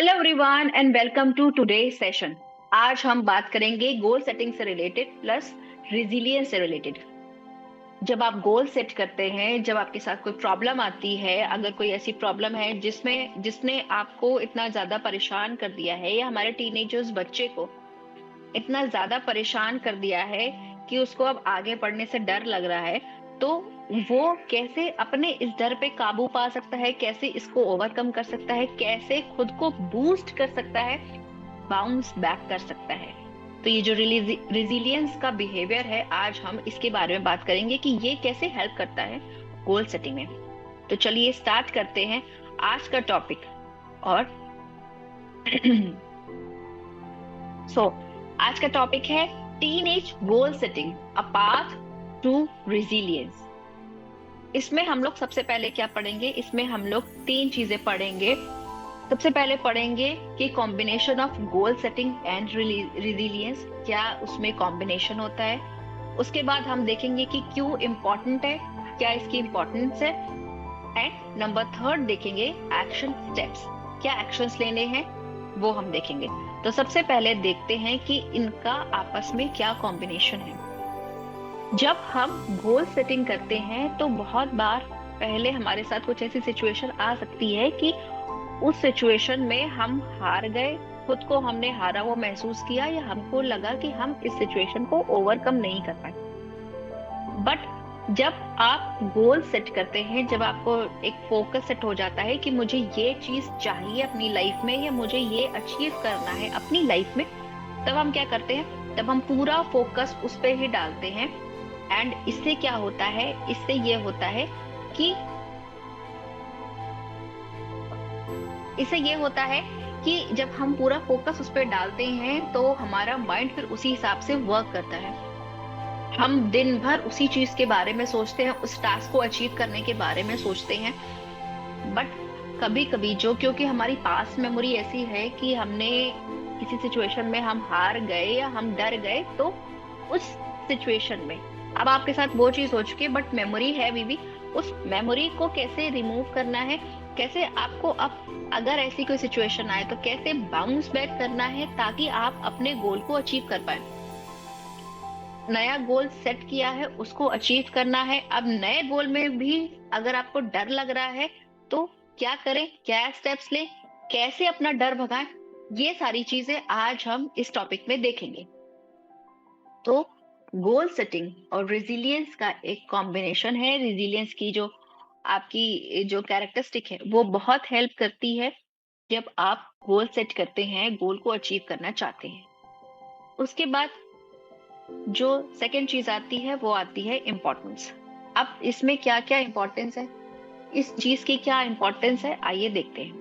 Hello everyone and welcome to today session. आज हम बात करेंगे गोल सेटिंग से रिलेटेड प्लस रिजिलियंस से रिलेटेड। जब आप गोल सेट करते हैं, जब आपके साथ कोई प्रॉब्लम आती है, अगर कोई ऐसी प्रॉब्लम है जिसने आपको इतना ज्यादा परेशान कर दिया है या हमारे टीनेजर्स बच्चे को इतना ज्यादा परेशान कर दिया है कि उसको अब आगे बढ़ने से डर लग रहा है, तो वो कैसे अपने इस डर पे काबू पा सकता है, कैसे इसको ओवरकम कर सकता है, कैसे खुद को बूस्ट कर सकता है, बाउंस बैक कर सकता है। तो ये जो रिजिलियंस का बिहेवियर है, आज हम इसके बारे में बात करेंगे कि ये कैसे हेल्प करता है गोल सेटिंग में। तो चलिए स्टार्ट करते हैं आज का टॉपिक। और आज का टॉपिक है teenage goal setting, a path to resilience. इसमें हम लोग सबसे पहले क्या पढ़ेंगे? इसमें हम लोग तीन चीजें पढ़ेंगे। सबसे पहले पढ़ेंगे कि combination of goal setting and resilience, क्या उसमें कॉम्बिनेशन होता है। उसके बाद हम देखेंगे कि क्यों इम्पोर्टेंट है, क्या इसकी इम्पोर्टेंस है। एंड नंबर थर्ड देखेंगे एक्शन स्टेप्स, क्या एक्शंस लेने हैं वो हम देखेंगे। तो सबसे पहले देखते हैं कि इनका आपस में क्या कॉम्बिनेशन है। जब हम गोल सेटिंग करते हैं तो बहुत बार पहले हमारे साथ कुछ ऐसी सिचुएशन आ सकती है कि उस सिचुएशन में हम हार गए, खुद को हमने हारा हुआ महसूस किया, या हमको लगा कि हम इस सिचुएशन को ओवरकम नहीं कर पाए। बट जब आप गोल सेट करते हैं, जब आपको एक फोकस सेट हो जाता है कि मुझे ये चीज चाहिए अपनी लाइफ में या मुझे ये अचीव करना है अपनी लाइफ में, तब हम क्या करते हैं? तब हम पूरा फोकस उस पे ही डालते हैं। एंड इससे क्या होता है? इससे ये होता है कि जब हम पूरा फोकस उस पे डालते हैं तो हमारा माइंड फिर उसी हिसाब से वर्क करता है। हम दिन भर उसी चीज के बारे में सोचते हैं, उस टास्क को अचीव करने के बारे में सोचते हैं। बट कभी कभी क्योंकि हमारी पास्ट मेमोरी ऐसी है कि हमने किसी सिचुएशन में हम हार गए या हम डर गए, तो उस सिचुएशन में अब आपके साथ वो चीज हो चुकी है बट मेमोरी है अभी भी। उस मेमोरी को कैसे रिमूव करना है, कैसे आपको अब अगर ऐसी कोई सिचुएशन आए तो कैसे बाउंस बैक करना है ताकि आप अपने गोल को अचीव कर पाए। नया गोल सेट किया है, उसको अचीव करना है। अब नए गोल में भी अगर आपको डर लग रहा है तो क्या करें, क्या स्टेप्स लें, कैसे अपना डर भगाएं, ये सारी चीजें आज हम इस टॉपिक में देखेंगे। तो गोल सेटिंग और रेजिलियंस का एक कॉम्बिनेशन है। रेजिलियंस की जो आपकी जो कैरेक्टरिस्टिक है वो बहुत हेल्प करती है जब आप गोल सेट करते हैं, गोल को अचीव करना चाहते हैं। उसके बाद जो सेकेंड चीज आती है वो आती है इम्पोर्टेंस। अब इसमें क्या क्या इम्पोर्टेंस है, इस चीज की क्या इम्पोर्टेंस है, आइए देखते हैं।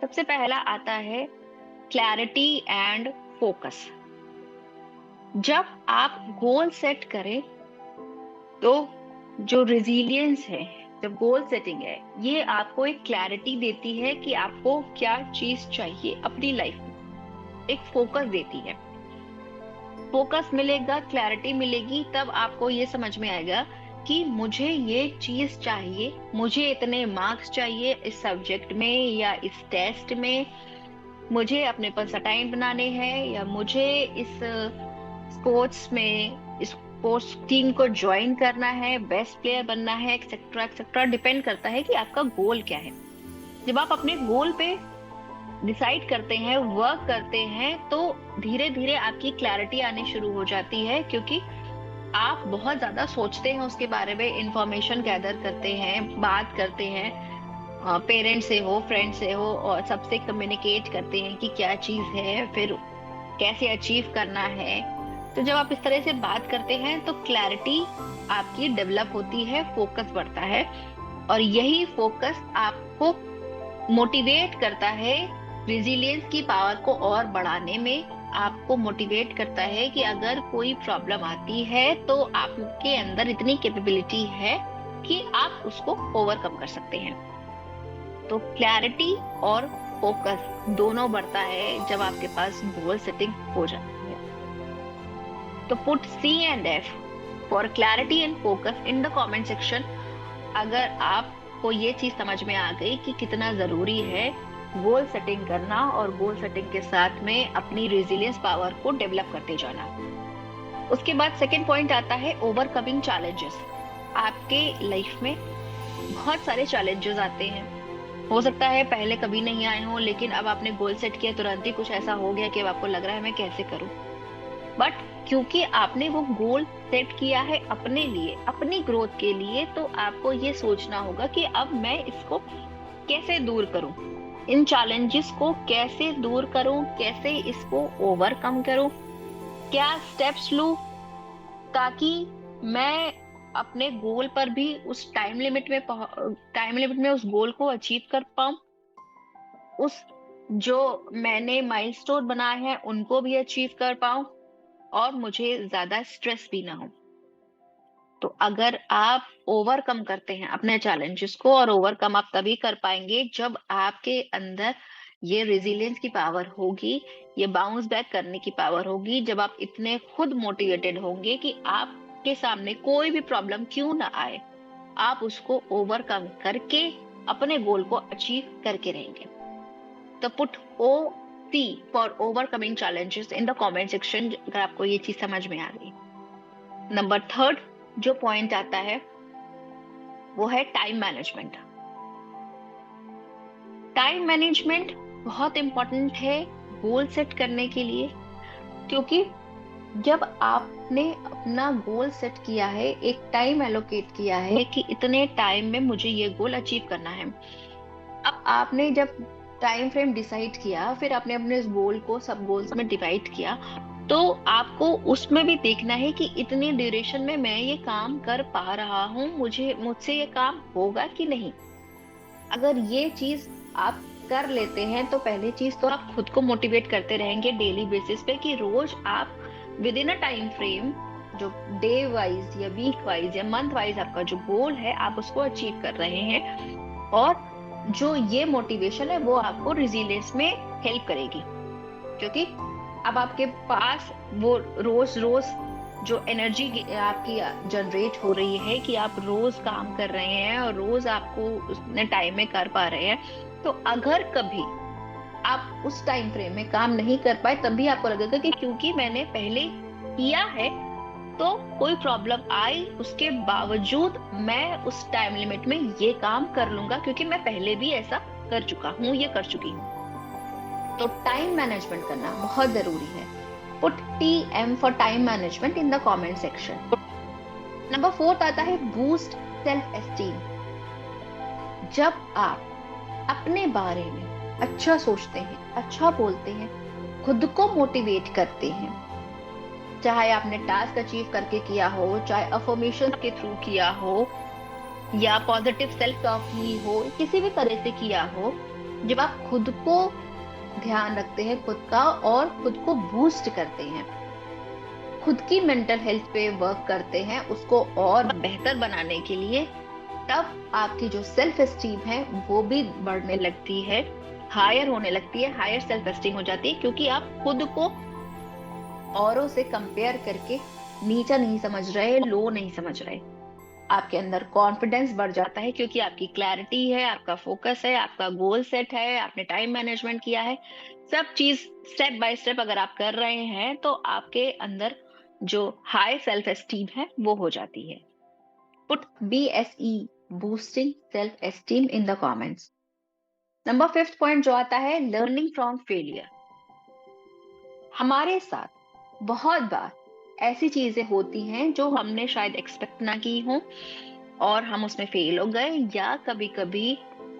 सबसे पहला आता है क्लैरिटी एंड फोकस। जब आप गोल सेट करें तो जो रेजिलियंस है, जब गोल सेटिंग है, ये आपको एक क्लैरिटी देती है कि आपको क्या चीज चाहिए अपनी लाइफ में, एक फोकस देती है। फोकस मिलेगा, क्लैरिटी मिलेगी, तब आपको ये समझ में आएगा कि मुझे ये चीज चाहिए, मुझे इतने मार्क्स चाहिए इस सब्जेक्ट में या इस टेस्ट में, मुझे अपने परसेंटाइल बनाने हैं, या मुझे इस स्पोर्ट्स में इस स्पोर्ट्स टीम को ज्वाइन करना है, बेस्ट प्लेयर बनना है, एक्सेट्रा एक्सेट्रा। डिपेंड करता है कि आपका गोल क्या है। जब आप अपने गोल पे डिसाइड करते हैं, वर्क करते हैं, तो धीरे धीरे आपकी क्लैरिटी आनी शुरू हो जाती है, क्योंकि आप बहुत ज्यादा सोचते हैं उसके बारे में, इंफॉर्मेशन गैदर करते हैं, बात करते हैं, पेरेंट्स से हो, फ्रेंड से हो, और सबसे कम्युनिकेट करते हैं कि क्या चीज है, फिर कैसे अचीव करना है। तो जब आप इस तरह से बात करते हैं तो क्लैरिटी आपकी डेवलप होती है, फोकस बढ़ता है, और यही फोकस आपको मोटिवेट करता है रेजिलियंस की पावर को और बढ़ाने में। आपको मोटिवेट करता है कि अगर कोई प्रॉब्लम आती है तो आपके अंदर इतनी कैपेबिलिटी है कि आप उसको ओवरकम कर सकते हैं। तो क्लैरिटी और फोकस दोनों बढ़ता है जब आपके पास गोल सेटिंग हो जाती है। तो put C and F for clarity and focus in the comment section. अगर आपको ये चीज समझ में आ गई कि कितना जरूरी है गोल सेटिंग करना और गोल सेटिंग के साथ में अपनी रेजिलियंस पावर को डेवलप करते जाना। उसके बाद सेकंड पॉइंट आता है ओवरकमिंग चैलेंजेस। आपके लाइफ में बहुत सारे चैलेंजेस आते हैं। हो सकता है पहले कभी नहीं आए हों, लेकिन अब आपने गोल सेट किया, तुरंत ही कुछ ऐसा हो गया कि अब आपको लग रहा है मैं कैसे करूं। बट क्योंकि आपने वो गोल सेट किया है अपने लिए, अपनी ग्रोथ के लिए, तो आपको ये सोचना होगा कि अब मैं इसको कैसे दूर करूं, इन चैलेंजेस को कैसे दूर करूं, कैसे इसको ओवरकम करूं, क्या स्टेप्स लूं ताकि मैं अपने गोल पर भी उस टाइम लिमिट में उस गोल को अचीव कर पाऊं, उस जो मैंने माइलस्टोन बनाए हैं उनको भी अचीव कर पाऊं और मुझे ज्यादा स्ट्रेस भी ना हो। तो अगर आप ओवरकम करते हैं अपने चैलेंजेस को, और ओवरकम आप तभी कर पाएंगे जब आपके अंदर ये रेजिलियंस की पावर होगी, ये बाउंस बैक करने की पावर होगी, जब आप इतने खुद मोटिवेटेड होंगे कि आपके सामने कोई भी प्रॉब्लम क्यों ना आए, आप उसको ओवरकम करके अपने गोल को अचीव करके रहेंगे। तो put O C for overcoming challenges in the comment section अगर आपको ये चीज समझ में आ गई। नंबर थर्ड जो पॉइंट आता है वो है टाइम मैनेजमेंट। टाइम मैनेजमेंट बहुत इंपॉर्टेंट है गोल सेट करने के लिए, क्योंकि जब आपने अपना गोल सेट किया है, एक टाइम एलोकेट किया है कि इतने टाइम में मुझे ये गोल अचीव करना है, अब आपने जब टाइम फ्रेम डिसाइड किया, फिर आपने अपने इस गोल को सब गोल्स में डिवाइड किया, तो आपको उसमें भी देखना है कि इतनी ड्यूरेशन में मैं ये काम कर पा रहा हूँ, मुझसे ये काम होगा कि नहीं। अगर ये चीज आप कर लेते हैं तो पहली चीज तो आप खुद को मोटिवेट करते रहेंगे डेली बेसिस पे कि रोज आप with in a time frame, जो डे वाइज या वीक वाइज या मंथ वाइज आपका जो गोल है आप उसको अचीव कर रहे हैं। और जो ये मोटिवेशन है वो आपको रिजिलियंस में हेल्प करेगी, क्योंकि अब आपके पास वो रोज रोज जो एनर्जी आपकी जनरेट हो रही है कि आप रोज काम कर रहे हैं और रोज आपको उसने टाइम में कर पा रहे हैं। तो अगर कभी आप उस टाइम फ्रेम में काम नहीं कर पाए, तब भी आपको लगेगा कि क्योंकि मैंने पहले किया है तो कोई प्रॉब्लम आई उसके बावजूद मैं उस टाइम लिमिट में ये काम कर लूंगा, क्योंकि मैं पहले भी ऐसा कर चुका हूँ, ये कर चुकी हूँ। तो टाइम मैनेजमेंट करना बहुत जरूरी है। Put TM for time management in the comment section. Number 4 आता है बूस्ट सेल्फ एस्टीम। जब आप अपने बारे में अच्छा सोचते हैं, अच्छा बोलते हैं, खुद को मोटिवेट करते हैं, चाहे आपने टास्क अचीव करके किया हो, चाहे अफर्मेशन के थ्रू किया हो या पॉजिटिव सेल्फ टॉक ही हो, किसी भी तरह से किया हो, जब आप खुद को ध्यान रखते हैं खुद का और खुद को बूस्ट करते हैं, खुद की मेंटल हेल्थ पे वर्क करते हैं उसको और बेहतर बनाने के लिए, तब आपकी जो सेल्फ एस्टीम है वो भी बढ़ने लगती है, हायर होने लगती है, हायर सेल्फ एस्टीम हो जाती है, क्योंकि आप खुद को औरों से कंपेयर करके नीचा नहीं समझ रहे, लो नहीं समझ रहे। आपके अंदर कॉन्फिडेंस बढ़ जाता है क्योंकि आपकी क्लैरिटी है, आपका फोकस है, आपका गोल सेट है, आपने टाइम मैनेजमेंट किया है। सब चीज स्टेप बाय स्टेप अगर आप कर रहे हैं तो आपके अंदर जो हाई सेल्फ एस्टीम है वो हो जाती है। Put BSE boosting self esteem in the comments. Number 5th point जो आता है लर्निंग फ्रॉम फेलियर। हमारे साथ बहुत बार ऐसी चीजें होती हैं जो हमने शायद एक्सपेक्ट ना की हो और हम उसमें फेल हो गए, या कभी कभी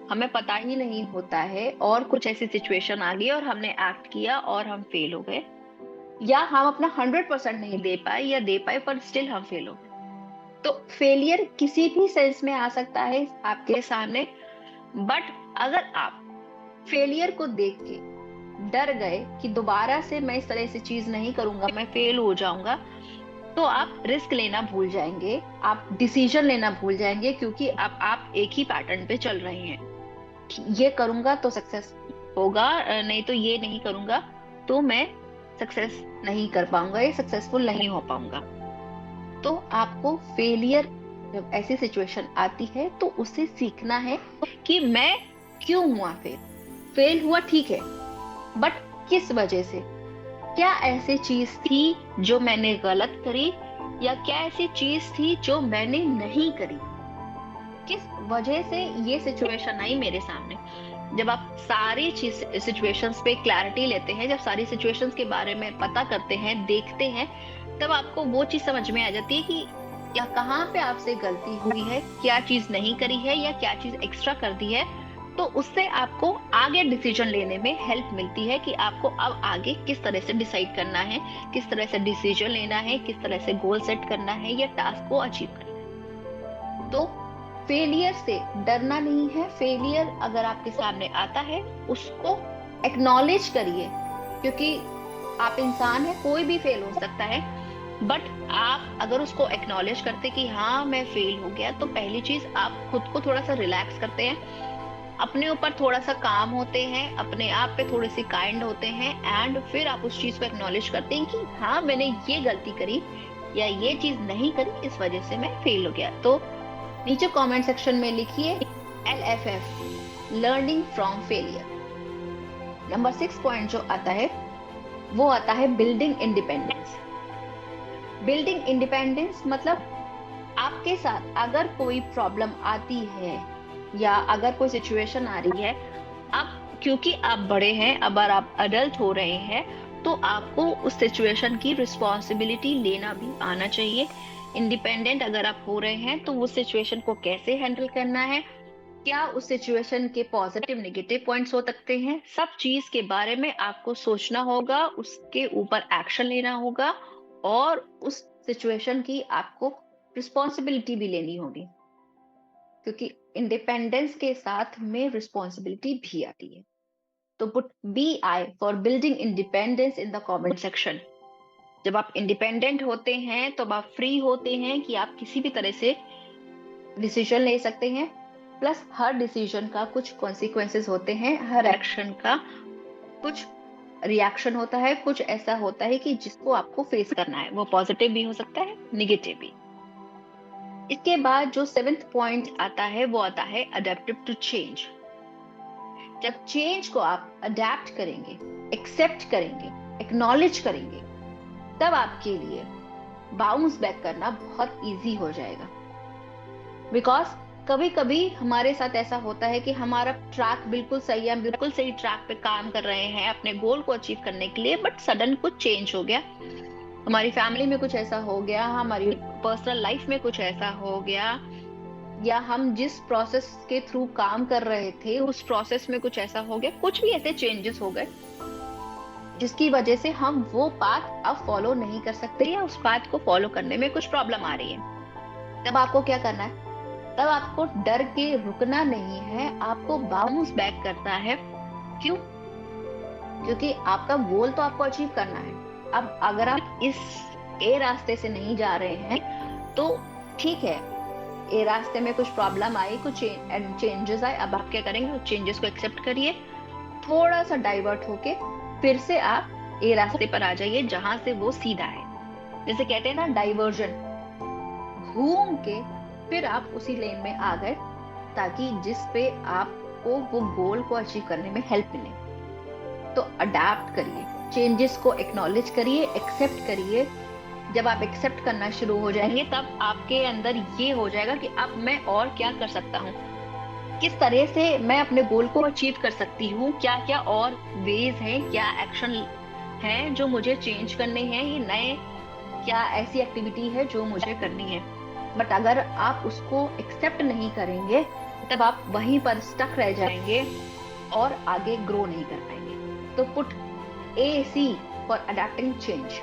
हमें पता ही नहीं होता है और कुछ ऐसी सिचुएशन आ गई और हमने एक्ट किया और हम फेल हो गए, या हम अपना 100% नहीं दे पाए या दे पाए पर स्टिल हम फेल हो गए। तो फेलियर किसी भी सेंस में आ सकता है आपके सामने, बट अगर आप फेलियर को देख के डर गए कि दोबारा से मैं इस तरह से चीज नहीं करूंगा, मैं फेल हो जाऊंगा, तो आप रिस्क लेना भूल जाएंगे, आप डिसीजन लेना भूल जाएंगे, क्योंकि अब आप एक ही पैटर्न पे चल रहे हैं। ये करूंगा तो सक्सेस होगा, नहीं तो ये नहीं करूंगा तो मैं सक्सेस नहीं कर पाऊंगा, ये सक्सेसफुल नहीं हो पाऊंगा। तो आपको फेलियर जब ऐसी सिचुएशन आती है तो उससे सीखना है कि मैं क्यों हुआ फेल, फेल हुआ ठीक है, बट किस वजह से? क्या ऐसी चीज थी जो मैंने गलत करी, या क्या ऐसी चीज थी जो मैंने नहीं करी? किस वजह से ये सिचुएशन आई मेरे सामने? जब आप सारी चीज सिचुएशंस पे क्लैरिटी लेते हैं, जब सारी सिचुएशंस के बारे में पता करते हैं, देखते हैं, तब आपको वो चीज समझ में आ जाती है कि या कहाँ पे आपसे गलती हुई है, क्या चीज नहीं करी है, या क्या चीज एक्स्ट्रा कर दी है। तो उससे आपको आगे डिसीजन लेने में हेल्प मिलती है कि आपको अब आगे किस तरह से डिसाइड करना है, किस तरह से डिसीजन लेना है, किस तरह से गोल सेट करना है या टास्क को अचीव करना है। तो फेलियर से डरना नहीं है। फेलियर अगर आपके सामने आता है, उसको एक्नॉलेज करिए, क्योंकि आप इंसान हैं, कोई भी फेल हो सकता है। बट आप अगर उसको एक्नॉलेज करते कि हाँ मैं फेल हो गया, तो पहली चीज आप खुद को थोड़ा सा रिलैक्स करते हैं, अपने ऊपर थोड़ा सा काम होते हैं, अपने आप पे थोड़ी सी काइंड होते हैं, एंड फिर आप उस चीज को एक्नॉलेज करते हैं कि हाँ मैंने ये गलती करी या ये चीज नहीं करी, इस वजह से मैं फेल हो गया। तो नीचे कमेंट सेक्शन में लिखिए LFF, learning from failure. Number 6 point जो आता है, वो आता है बिल्डिंग इंडिपेंडेंस। बिल्डिंग इंडिपेंडेंस मतलब आपके साथ अगर कोई प्रॉब्लम आती है या अगर कोई सिचुएशन आ रही है, अब क्योंकि आप बड़े हैं, अब आप अडल्ट हो रहे हैं, तो आपको उस सिचुएशन की रिस्पॉन्सिबिलिटी लेना भी आना चाहिए। इंडिपेंडेंट अगर आप हो रहे हैं, तो उस सिचुएशन को कैसे हैंडल करना है, क्या उस सिचुएशन के पॉजिटिव नेगेटिव पॉइंट्स हो सकते हैं, सब चीज के बारे में आपको सोचना होगा, उसके ऊपर एक्शन लेना होगा, और उस सिचुएशन की आपको रिस्पॉन्सिबिलिटी भी लेनी होगी, क्योंकि इंडिपेंडेंस के साथ में रिस्पॉन्सिबिलिटी भी आती है। तो put BI for building independence in the comment section. जब आप इंडिपेंडेंट होते हैं, तो आप फ्री होते हैं कि आप किसी भी तरह से डिसीजन ले सकते हैं। प्लस हर डिसीजन का कुछ कॉन्सिक्वेंसेस होते हैं, हर एक्शन का कुछ रिएक्शन होता है, कुछ ऐसा होता है कि जिसको आपको फेस करना है, वो पॉजिटिव भी हो सकता है, निगेटिव भी। इसके बाद जो 7th पॉइंट आता है, वो आता है अडेप्टिव टू चेंज। जब चेंज को आप अडेप्ट करेंगे, एक्सेप्ट करेंगे, एक्नॉलेज करेंगे, तब आपके लिए बाउंस बैक करना बहुत इजी हो जाएगा। बिकॉज कभी कभी हमारे साथ ऐसा होता है कि हमारा ट्रैक बिल्कुल सही है, हम बिल्कुल सही ट्रैक पे काम कर रहे हैं अपने गोल को अचीव करने के लिए, बट सडन कुछ चेंज हो गया, हमारी फैमिली में कुछ ऐसा हो गया, हमारी पर्सनल लाइफ में कुछ ऐसा हो गया, या हम जिस प्रोसेस के थ्रू काम कर रहे थे उस प्रोसेस में कुछ ऐसा हो गया, कुछ भी ऐसे चेंजेस हो गए जिसकी वजह से हम वो पाथ अब फॉलो नहीं कर सकते, या उस पाथ को फॉलो करने में कुछ प्रॉब्लम आ रही है। तब आपको क्या करना है? तब आपको डर के रुकना नहीं है, आपको बाउंस बैक करना है। क्यों? क्योंकि आपका गोल तो आपको अचीव करना है। अब अगर आप इस ए रास्ते से नहीं जा रहे हैं, तो ठीक है, ए रास्ते में कुछ प्रॉब्लम आई, कुछ चेंजेस आए, अब आप क्या करेंगे? उस चेंजेस को एक्सेप्ट करिए, थोड़ा सा डाइवर्ट होके फिर से आप ए रास्ते पर आ जाइए, जहां से वो सीधा है। जैसे कहते हैं ना, डाइवर्जन, घूम के फिर आप उसी लेन में आ गए, ताकि जिस पे आपको वो गोल को अचीव करने में हेल्प मिले। तो अडेप्ट करिए, चेंजेस को एक्नॉलेज करिए, एक्सेप्ट करिए। जब आप एक्सेप्ट करना शुरू हो जाएंगे, तब आपके अंदर ये हो जाएगा कि अब मैं और क्या कर सकता हूँ, किस तरह से मैं अपने गोल को अचीव कर सकती हूँ, क्या क्या और वेज हैं, क्या एक्शन हैं जो मुझे चेंज करने हैं, ये नए क्या ऐसी एक्टिविटी है जो मुझे करनी है। बट अगर आप उसको एक्सेप्ट नहीं करेंगे, तब आप वहीं पर स्टक रह जाएंगे और आगे ग्रो नहीं कर पाएंगे। तो put AC for adapting change.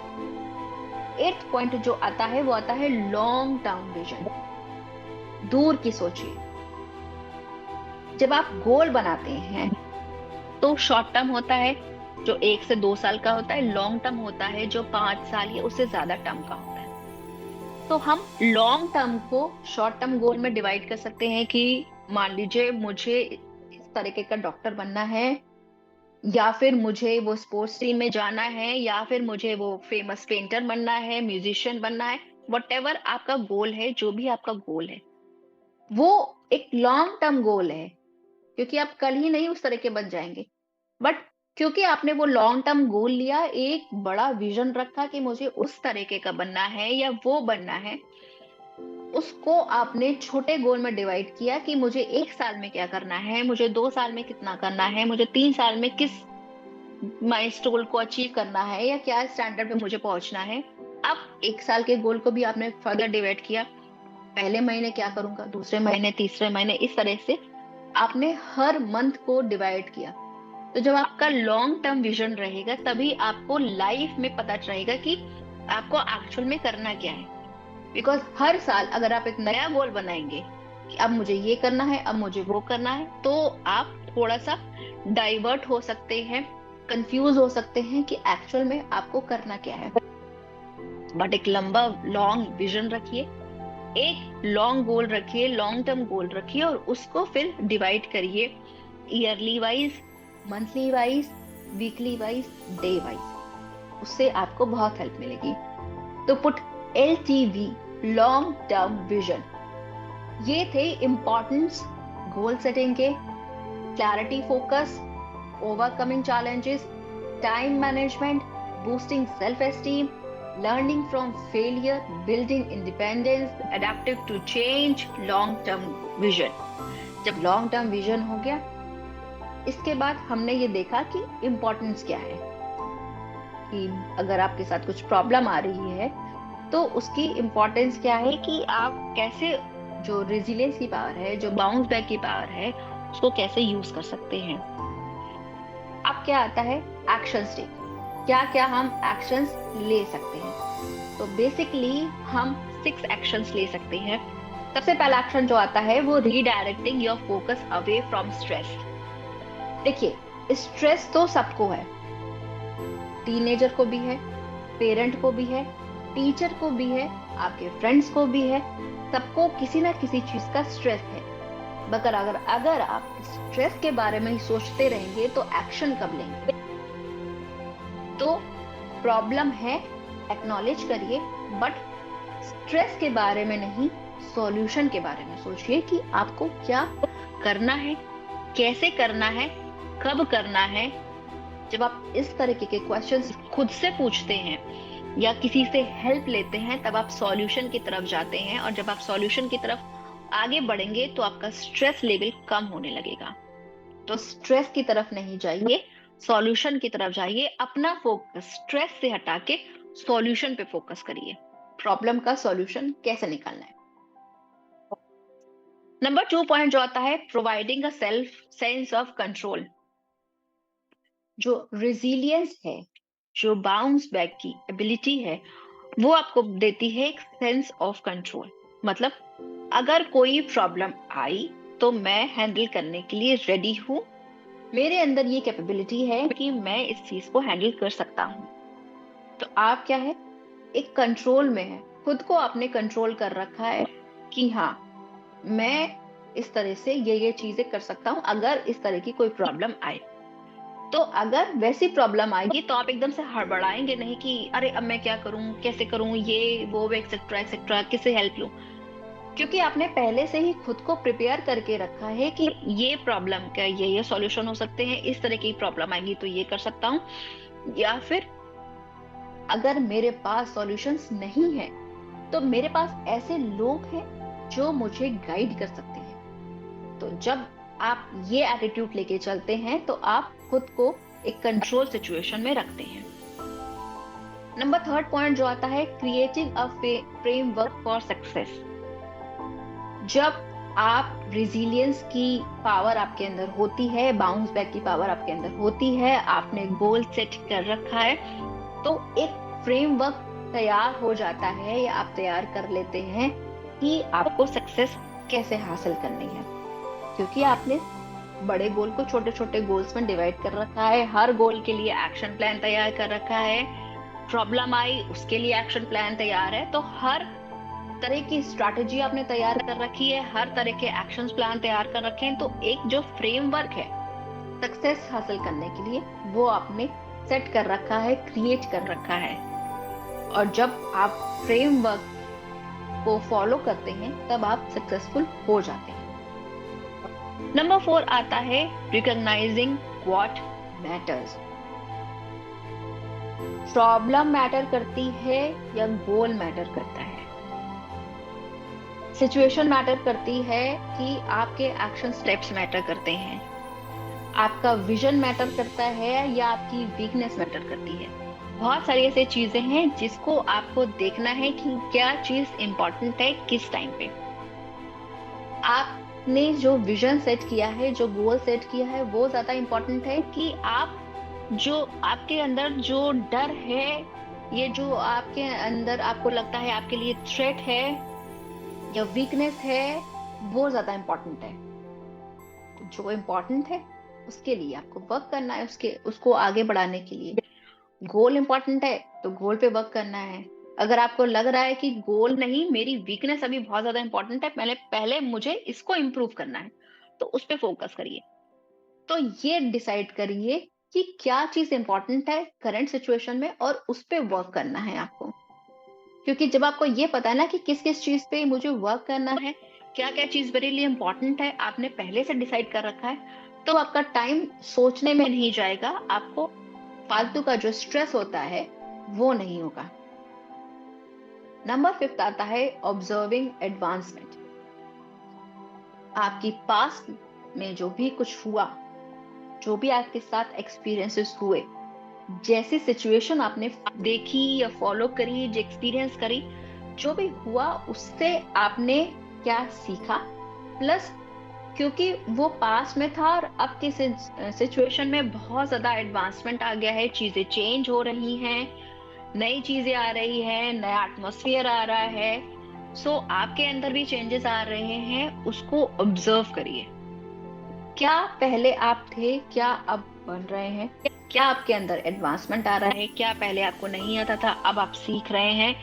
8th point जो आता है, वो आता है लॉन्ग टर्म विजन। दूर की सोचिए। जब आप गोल बनाते हैं, तो शॉर्ट टर्म होता है जो 1 से 2 साल का होता है, लॉन्ग टर्म होता है जो 5 साल या उससे ज्यादा टर्म का होता है। तो हम लॉन्ग टर्म को शॉर्ट टर्म गोल में डिवाइड कर सकते हैं कि मान लीजिए मुझे इस तरीके का डॉक्टर बनना है, या फिर मुझे वो स्पोर्ट्स टीम में जाना है, या फिर मुझे वो फेमस पेंटर बनना है, म्यूजिशियन बनना है। वट आपका गोल है, जो भी आपका गोल है, वो एक लॉन्ग टर्म गोल है, क्योंकि आप कल ही नहीं उस तरह के बन जाएंगे। बट क्योंकि आपने वो लॉन्ग टर्म गोल लिया, एक बड़ा विजन रखा कि मुझे उस तरीके का बनना है या वो बनना है, उसको आपने छोटे गोल में डिवाइड किया कि मुझे 1 साल में क्या करना है, मुझे 2 साल में कितना करना है, मुझे 3 साल में किस माइलस्टोन को अचीव करना है या क्या स्टैंडर्ड पे मुझे पहुंचना है। अब 1 साल के गोल को भी आपने फर्दर डिवाइड किया। पहले महीने क्या करूंगा, दूसरे महीने, तीसरे महीने, इस तरह से आपने हर मंथ को डिवाइड किया। तो जब आपका लॉन्ग टर्म विजन रहेगा तभी आपको लाइफ में पता रहेगा कि आपको एक्चुअल में करना क्या है। बिकॉज हर साल अगर आप एक नया गोल बनाएंगे कि अब मुझे ये करना है, अब मुझे वो करना है, तो आप थोड़ा सा डाइवर्ट हो सकते हैं, कंफ्यूज हो सकते हैं कि एक्चुअल में आपको करना क्या है। बट एक लंबा लॉन्ग विजन रखिए, एक लॉन्ग गोल रखिए, लॉन्ग टर्म गोल रखिए और उसको फिर डिवाइड करिए yearly wise, monthly wise, weekly wise, day wise. उससे आपको बहुत हेल्प मिलेगी। तो put LTV, long term vision. ये थे इंपॉर्टेंस गोल सेटिंग के: clarity, focus, overcoming challenges, time management, boosting self esteem, learning from failure, building independence, adaptive to change, long term vision। जब long term vision हो गया, इसके बाद हमने ये देखा कि इम्पोर्टेंस क्या है, कि अगर आपके साथ कुछ प्रॉब्लम आ रही है तो उसकी इम्पोर्टेंस क्या है, कि आप कैसे जो रेजिलियंस की पावर है, जो बाउंस बैक की पावर है, उसको कैसे यूज कर सकते हैं। अब क्या आता है एक्शन स्टेप, क्या क्या हम एक्शंस ले सकते हैं। तो बेसिकली हम 6 एक्शंस ले सकते हैं। सबसे पहला एक्शन जो आता है वो redirecting your focus away from stress. देखिए, स्ट्रेस तो सबको है, टीनेजर को भी है, पेरेंट को भी है, टीचर को भी है, आपके फ्रेंड्स को भी है, सबको किसी ना किसी चीज का स्ट्रेस है। मगर अगर आप स्ट्रेस के बारे में ही सोचते रहेंगे तो एक्शन कब लेंगे। तो प्रॉब्लम है, एक्नॉलेज करिए, बट स्ट्रेस के बारे में नहीं, सॉल्यूशन के बारे में सोचिए कि आपको क्या करना है, कैसे करना है, कब करना है। जब आप इस तरीके के क्वेश्चंस खुद से पूछते हैं या किसी से हेल्प लेते हैं, तब आप सॉल्यूशन की तरफ जाते हैं, और जब आप सॉल्यूशन की तरफ आगे बढ़ेंगे तो आपका स्ट्रेस लेवल कम होने लगेगा। तो स्ट्रेस की तरफ नहीं जाइए, सॉल्यूशन की तरफ जाइए। अपना फोकस स्ट्रेस से हटा के सॉल्यूशन पे फोकस करिए, प्रॉब्लम का सॉल्यूशन कैसे निकालना है। नंबर 2 पॉइंट जो आता है, providing a self sense of control. जो रेजिलियंस है, जो बाउंस बैक की एबिलिटी है, वो आपको देती है एक सेंस ऑफ कंट्रोल। मतलब अगर कोई प्रॉब्लम आई तो मैं हैंडल करने के लिए रेडी हूं, मेरे अंदर ये कैपेबिलिटी है कि मैं इस चीज को हैंडल कर सकता हूँ। तो आप क्या है, एक कंट्रोल में है, खुद को आपने कंट्रोल कर रखा है कि हाँ, मैं इस तरह से ये चीजें कर सकता हूँ अगर इस तरह की कोई प्रॉब्लम आए। तो अगर वैसी प्रॉब्लम आएगी तो आप एकदम से हड़बड़ाएंगे नहीं कि अरे अब मैं क्या करूं, कैसे करूं, ये वो एक्सेट्रा एक्सेट्रा, किससे हेल्प लूं। क्योंकि आपने पहले से ही खुद को प्रिपेयर करके रखा है कि ये प्रॉब्लम का ये सॉल्यूशन हो सकते हैं, इस तरह की प्रॉब्लम आएगी तो ये कर सकता हूँ, या फिर अगर मेरे पास सॉल्यूशंस नहीं है तो मेरे पास ऐसे लोग हैं जो मुझे गाइड कर सकते हैं। तो जब आप ये एटीट्यूड लेके चलते हैं तो आप खुद को एक कंट्रोल सिचुएशन में रखते हैं। नंबर 3 पॉइंट जो आता है, creating a framework for success. जब आप रेजिलियंस की पावर आपके अंदर होती है, बाउंस बैक की पावर आपके अंदर होती है, आपने गोल सेट कर रखा है, तो एक फ्रेमवर्क तैयार हो जाता है या आप तैयार कर लेते हैं कि आपको सक्सेस कैसे हासिल करनी है। क्योंकि आपने बड़े गोल को छोटे छोटे गोल्स में डिवाइड कर रखा है, हर गोल के लिए एक्शन प्लान तैयार कर रखा है, प्रॉब्लम आई उसके लिए एक्शन प्लान तैयार है। तो हर तरह की स्ट्रैटेजी आपने तैयार कर रखी है, हर तरह के एक्शन प्लान तैयार कर रखे हैं। तो एक जो फ्रेमवर्क है सक्सेस हासिल करने के लिए, वो आपने सेट कर रखा है, क्रिएट कर रखा है। और जब आप फ्रेमवर्क को फॉलो करते हैं तब आप सक्सेसफुल हो जाते हैं। नंबर 4 आता है, recognising what matters? Problem matter करती है या गोल मैटर करता है? सिचुएशन मैटर करती है कि आपके एक्शन स्टेप्स मैटर करते हैं? आपका विजन मैटर करता है या आपकी वीकनेस मैटर करती है? बहुत सारी ऐसी चीजें हैं जिसको आपको देखना है कि क्या चीज इंपॉर्टेंट है किस टाइम पे। आपने जो विजन सेट किया है, जो गोल सेट किया है, वो ज्यादा इंपॉर्टेंट है कि आप जो आपके अंदर जो डर है, ये जो आपके अंदर आपको लगता है आपके लिए थ्रेट है या वीकनेस है, वो ज्यादा इंपॉर्टेंट है? जो इम्पोर्टेंट है उसके लिए आपको वर्क करना है, उसके उसको आगे बढ़ाने के लिए। गोल इम्पोर्टेंट है तो गोल पे वर्क करना है। अगर आपको लग रहा है कि गोल नहीं, मेरी वीकनेस अभी बहुत ज्यादा इंपॉर्टेंट है, पहले पहले मुझे इसको इम्प्रूव करना है, तो उस पे फोकस करिए। तो ये डिसाइड करिए कि क्या चीज इंपॉर्टेंट है करंट सिचुएशन में और उस पे वर्क करना है आपको। क्योंकि जब आपको ये पता है ना कि किस किस चीज पे मुझे वर्क करना है, क्या क्या चीज मेरे लिए इंपॉर्टेंट है, आपने पहले से डिसाइड कर रखा है, तो आपका टाइम सोचने में नहीं जाएगा, आपको फालतू का जो स्ट्रेस होता है वो नहीं होगा। नंबर 5 आता है ऑब्जर्विंग एडवांसमेंट। आपकी पास्ट में जो भी कुछ हुआ, जो भी आपके साथ एक्सपीरियंसेस हुए, जैसी सिचुएशन आपने देखी या फॉलो करी, जो एक्सपीरियंस करी, जो भी हुआ उससे आपने क्या सीखा। प्लस क्योंकि वो पास में था और अब की सिचुएशन में बहुत ज्यादा एडवांसमेंट आ गया है, चीजें चेंज हो रही हैं, नई चीजें आ रही है, नया एटमॉस्फेयर आ रहा है। सो आपके अंदर भी चेंजेस आ रहे हैं, उसको ऑब्जर्व करिए। क्या पहले आप थे, क्या अब बन रहे हैं? क्या आपके अंदर एडवांसमेंट आ रहा है? क्या पहले आपको नहीं आता था, अब आप सीख रहे हैं?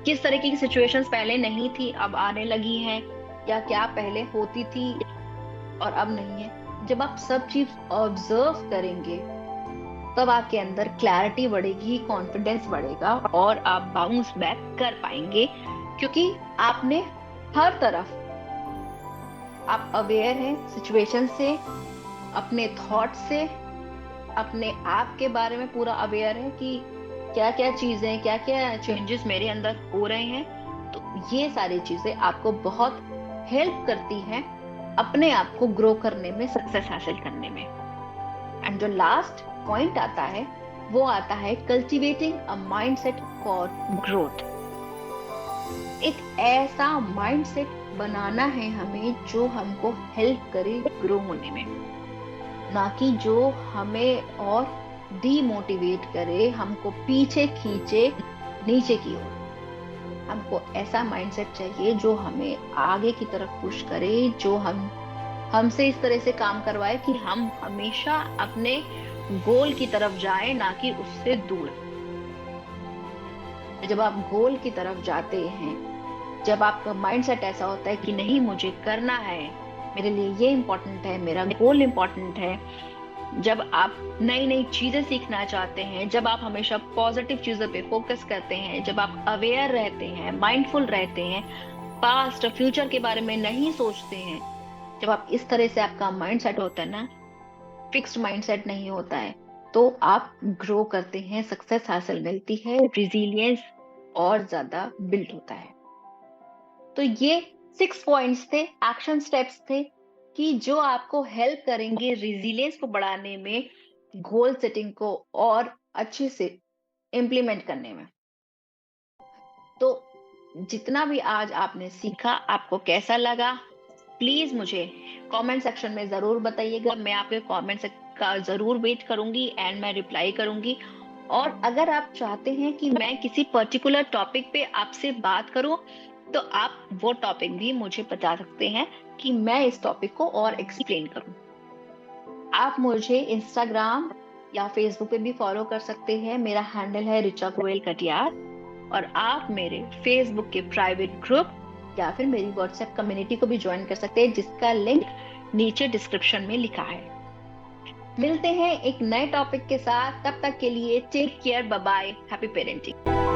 किस तरीके की सिचुएशंस पहले नहीं थी, अब आने लगी हैं? या क्या पहले होती थी और अब नहीं है? जब आप सब चीज ऑब्जर्व करेंगे तब आपके अंदर क्लैरिटी बढ़ेगी, कॉन्फिडेंस बढ़ेगा और आप बाउंस बैक कर पाएंगे, क्योंकि आपने हर तरफ आप अवेयर हैं सिचुएशन से, अपने थॉट से, अपने आप के बारे में पूरा अवेयर है कि क्या क्या चीजें, क्या क्या चेंजेस मेरे अंदर हो रहे हैं। तो ये सारी चीजें आपको बहुत हेल्प करती हैं अपने आप को ग्रो करने में, सक्सेस हासिल करने में। एंड जो लास्ट पॉइंट आता है वो आता है cultivating a mindset for growth. एक ऐसा माइंडसेट बनाना है हमें जो हमको हेल्प करे ग्रो होने में, ना कि जो हमें और डीमोटिवेट करे, हमको पीछे खींचे नीचे की ओर। हमको ऐसा माइंडसेट चाहिए जो हमें आगे की तरफ पुश करे, जो हमसे इस तरह से काम करवाए कि हम हमेशा अपने गोल की तरफ जाएं, ना कि उससे दूर। जब आप गोल की तरफ जाते हैं, जब आपका माइंडसेट ऐसा होता है कि नहीं मुझे करना है, मेरे लिए ये इम्पोर्टेंट है, मेरा गोल इम्पोर्टेंट है, जब आप नई नई चीजें सीखना चाहते हैं, जब आप हमेशा पॉजिटिव चीजों पे फोकस करते हैं, जब आप अवेयर रहते हैं, माइंडफुल रहते हैं, पास्ट और फ्यूचर के बारे में नहीं सोचते हैं, जब आप इस तरह से आपका माइंडसेट होता है ना, फिक्स्ड माइंडसेट नहीं होता है, तो आप ग्रो करते हैं, सक्सेस हासिल मिलती है, रिजिलियंस और ज्यादा बिल्ड होता है। तो ये 6 पॉइंट्स थे, एक्शन स्टेप्स थे कि जो आपको हेल्प करेंगे रिजिलियंस को बढ़ाने में, गोल सेटिंग को और अच्छे से इम्प्लीमेंट करने में। तो जितना भी आज आपने सीखा, आपको कैसा लगा, प्लीज मुझे कमेंट सेक्शन में जरूर बताइएगा। मैं आपके कमेंट्स का जरूर वेट करूंगी एंड मैं रिप्लाई करूंगी। और अगर आप चाहते हैं कि मैं किसी पर्टिकुलर टॉपिक पे आपसे बात करूं, तो आप वो टॉपिक भी मुझे बता सकते हैं कि मैं इस टॉपिक को और एक्सप्लेन करूं। आप मुझे इंस्टाग्राम या फेसबुक पे भी फॉलो कर सकते हैं, मेरा हैंडल है ऋचा गोयल कटियार। और आप मेरे फेसबुक के प्राइवेट ग्रुप या फिर मेरी व्हाट्सएप कम्युनिटी को भी ज्वाइन कर सकते हैं, जिसका लिंक नीचे डिस्क्रिप्शन में लिखा है। मिलते हैं एक नए टॉपिक के साथ, तब तक के लिए take care, bye bye, happy parenting.